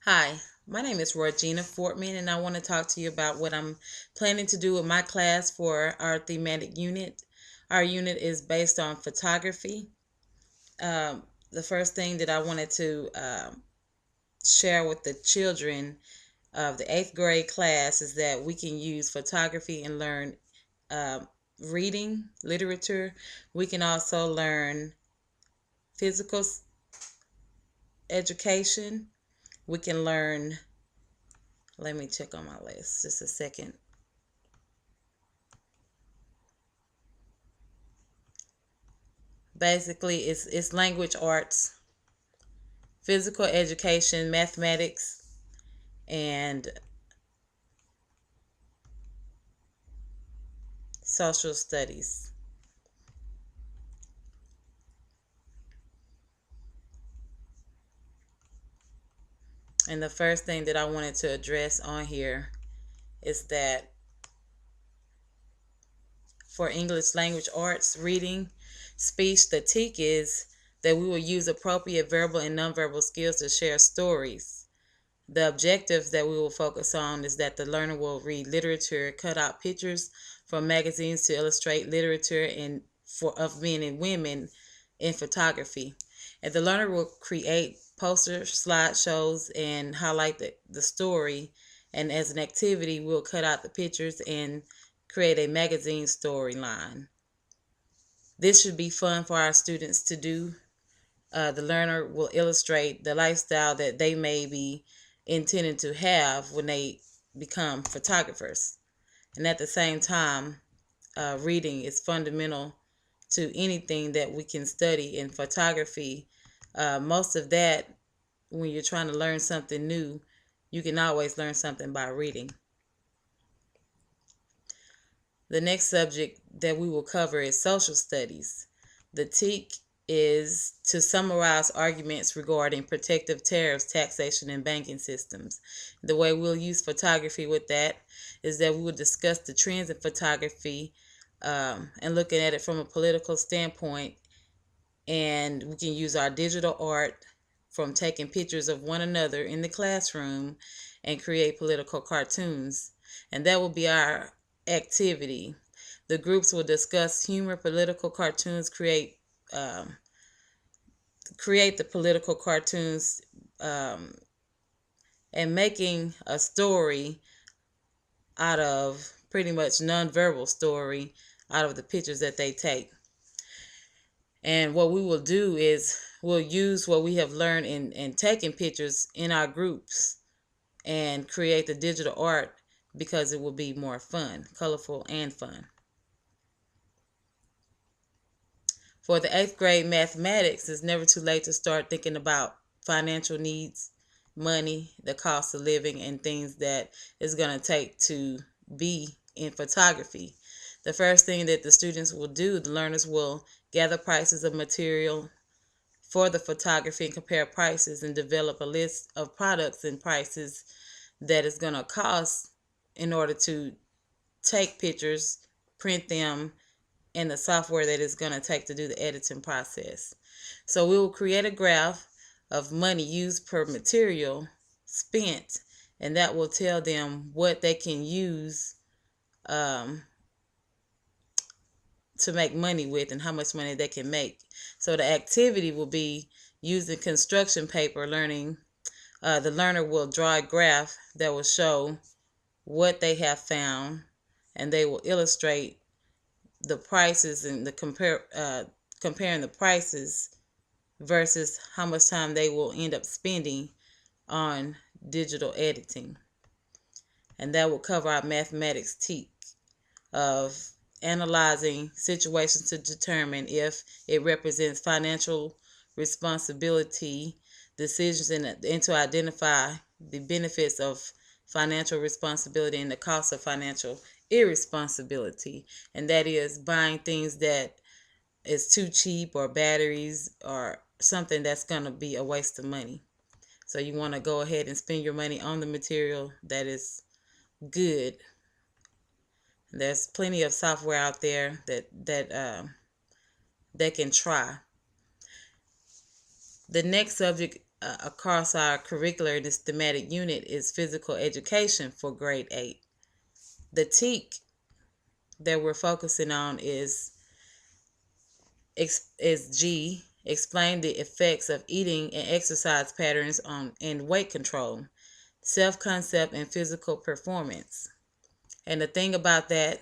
Hi, my name is Regina Fortman, and I want to talk to you about what I'm planning to do with my class for our thematic unit. Our unit is based on photography. The first thing that I wanted to share with the children of the eighth grade class is that we can use photography and learn uh, reading, literature. We can also learn physical education. We can learn, let me check on my list just a second. Basically, it's language arts, physical education, mathematics, and social studies. And the first thing that I wanted to address on here is that for English language arts, reading, speech, the TEAC is that we will use appropriate verbal and nonverbal skills to share stories. The objectives that we will focus on is that the learner will read literature, cut out pictures from magazines to illustrate literature and of men and women in photography. And the learner will create posters, slideshows, and highlight the story. And as an activity, we'll cut out the pictures and create a magazine storyline. This should be fun for our students to do. The learner will illustrate the lifestyle that they may be intending to have when they become photographers. And at the same time, reading is fundamental to anything that we can study in photography. Most of that, when you're trying to learn something new, you can always learn something by reading. The next subject that we will cover is social studies. The TEAC is to summarize arguments regarding protective tariffs, taxation, and banking systems. The way we'll use photography with that is that we will discuss the trends in photography and looking at it from a political standpoint. And we can use our digital art from taking pictures of one another in the classroom and create political cartoons. And that will be our activity. The groups will discuss humor, political cartoons, um, create the political cartoons, um, and making a story out of pretty much nonverbal story out of the pictures that they take. And what we will do is we'll use what we have learned in taking pictures in our groups and create the digital art because it will be more fun, colorful, and fun. For the eighth grade mathematics, it's never too late to start thinking about financial needs, money, the cost of living, and things that it's going to take to be in photography. The first thing that the students will do, the learners will gather prices of material for the photography and compare prices and develop a list of products and prices that is going to cost in order to take pictures, print them, and the software that it's going to take to do the editing process. So we will create a graph of money used per material spent, and that will tell them what they can use um, to make money with and how much money they can make. So the activity will be using construction paper, learning. The learner will draw a graph that will show what they have found, and they will illustrate the prices and comparing the prices versus how much time they will end up spending on digital editing. And that will cover our mathematics TEAC of analyzing situations to determine if it represents financial responsibility, decisions, and to identify the benefits of financial responsibility and the cost of financial irresponsibility. And that is buying things that is too cheap or batteries or something that's going to be a waste of money. So you want to go ahead and spend your money on the material that is good. There's plenty of software out there that can try. The next subject across our curricular, this thematic unit is physical education for grade 8. The TEK that we're focusing on is G, explain the effects of eating and exercise patterns on and weight control, self-concept, and physical performance. And the thing about that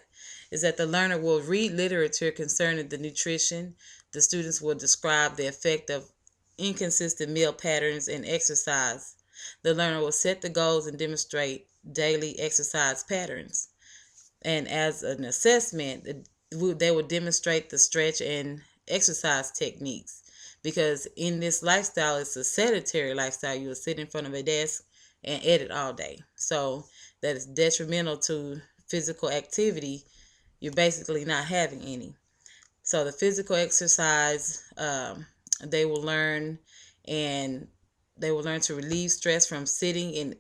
is that the learner will read literature concerning the nutrition. The students will describe the effect of inconsistent meal patterns and exercise. The learner will set the goals and demonstrate daily exercise patterns. And as an assessment, they will demonstrate the stretch and exercise techniques. Because in this lifestyle, it's a sedentary lifestyle. You will sit in front of a desk and edit all day. So that is detrimental to physical activity. You're basically not having any. So the physical exercise, they will learn, and they will learn to relieve stress from sitting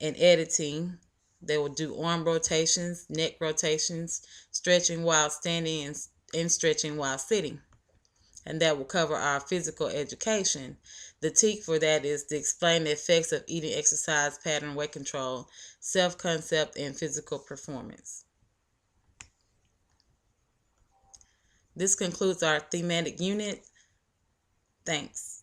and editing. They will do arm rotations, neck rotations, stretching while standing, and stretching while sitting. And that will cover our physical education. The TEK for that is to explain the effects of eating, exercise pattern, weight control, self-concept, and physical performance. This concludes our thematic unit. Thanks.